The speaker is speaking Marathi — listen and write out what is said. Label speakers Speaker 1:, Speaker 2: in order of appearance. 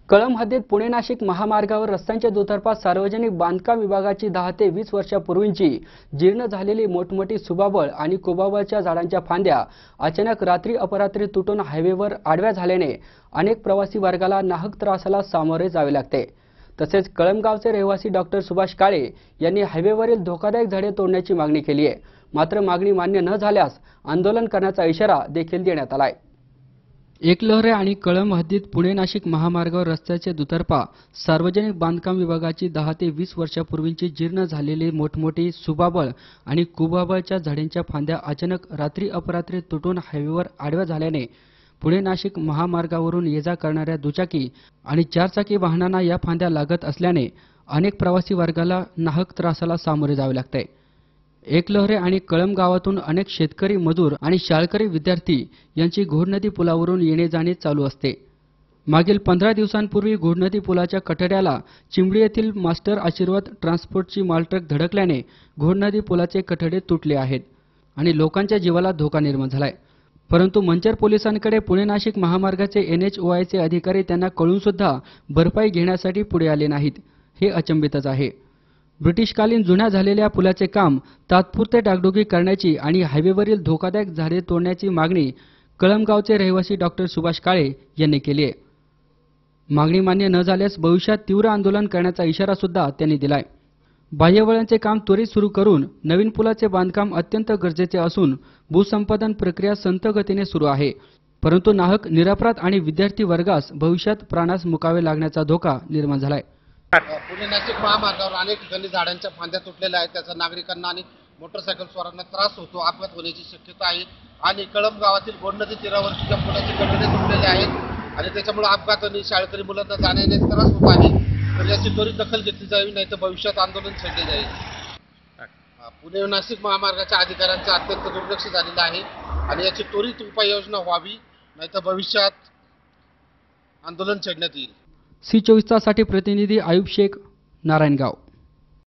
Speaker 1: कळंब हद्दीत पुणे नाशिक महामार्गावर रस्त्यांच्या दुतर्फा सार्वजनिक बांधकाम विभागाची 10 ते 20 वर्षापूर्वीची जीर्ण झालेली मोठमोठी सुबाबळ आणि कोबाबळच्या झाडांच्या फांद्या अचानक रात्री अपरात्री तुटून हायवेवर आडव्या झाल्याने अनेक प्रवासी वर्गाला नाहक त्रासाला सामोरे जावे लागते। तसेच कळंब गावचे रहिवासी डॉक्टर सुभाष काळे यांनी हायवेवरील धोकादायक झाडे तोडण्याची मागणी केली आहे। मात्र मागणी मान्य न झाल्यास आंदोलन करण्याचा इशारा देखील देण्यात आला आहे। एकलहरे आणि कळंब हद्दीत पुणे नाशिक महामार्गावर रस्त्याचे दुतर्फा सार्वजनिक बांधकाम विभागाची 10 ते 20 वर्षापूर्वीची जीर्ण झालेली मोठमोठी सुबाबळ आणि कुबाबळच्या झाडांच्या फांद्या अचानक रात्री अपरात्री तुटून हायवेवर आडव्या झाल्याने पुणे नाशिक महामार्गावरून ये-जा करणाऱ्या दुचाकी आणि चारचाकी वाहनांना या फांद्या लागत असल्याने अनेक प्रवासी वर्गाला नाहक त्रासाला सामोरे जावे लागते। एकलहरे आणि कळंब गावातून अनेक शेतकरी मजूर आणि शाळकरी विद्यार्थी यांची घोडनदी पुलावरून येणे-जाणे चालू असते। मागील 15 दिवसांपूर्वी घोडनदी पुलाच्या कठड्याला चिंबडी येथील मास्टर आशीर्वाद ट्रान्सपोर्टची मालट्रक धडकल्याने घोडनदी पुलाचे कठडे तुटले आहेत आणि लोकांच्या जीवाला धोका निर्माण झालाय। परंतु मंचर पोलिसांकडे पुणे नाशिक महामार्गाचे NHOIचे अधिकारी त्यांना कळून सुद्धा भरपाई घेण्यासाठी पुढे आले नाहीत, हे अचंबितच आहे। ब्रिटिशकालीन जुन्या झालेल्या पुलाचे काम तात्पुरते डागडुगी करण्याची आणि हायवेवरील धोकादायक झाडे तोडण्याची मागणी कळंब गावचे रहिवासी डॉक्टर सुभाष काळे यांनी केली आहे। मागणी मान्य न झाल्यास भविष्यात तीव्र आंदोलन करण्याचा इशारा सुद्धा त्यांनी दिलाय। बाह्यवळणाचे काम त्वरित सुरू करून नवीन पुलाचे बांधकाम अत्यंत गरजेचे असून भूसंपादन प्रक्रिया संथ गतीने सुरू आहे। परंतु नाहक निरपराध आणि विद्यार्थी वर्गास भविष्यात प्राणास मुकावे लागण्याचा धोका निर्माण झालाय।
Speaker 2: पुणे नाशिक महामार्गावर अनेक ठिकाणी झाडांच्या फांद्या तुटलेल्या आहेत, त्याचा नागरिकांना आणि मोटरसायकल स्वारांना त्रास होतो, अपघात होण्याची शक्यता आहे। आणि कळंब गावातील घोडनदी तीरावरच्या पुलाचे कठडे तुटलेले आहेत आणि त्याच्यामुळे अपघात आणि शाळकरी मुलांना जाण्याने त्रास होत आहे। तर याची त्वरित दखल घेतली जावी, नाही तर भविष्यात आंदोलन छेडले जाईल। पुणे नाशिक महामार्गाच्या अधिकाऱ्यांचं अत्यंत दुर्लक्ष झालेलं आहे आणि याची त्वरित उपाययोजना व्हावी, नाही तर भविष्यात आंदोलन छेडण्यात येईल।
Speaker 1: C24 साठी प्रतिनिधी आयुब शेख, नारायणगाव।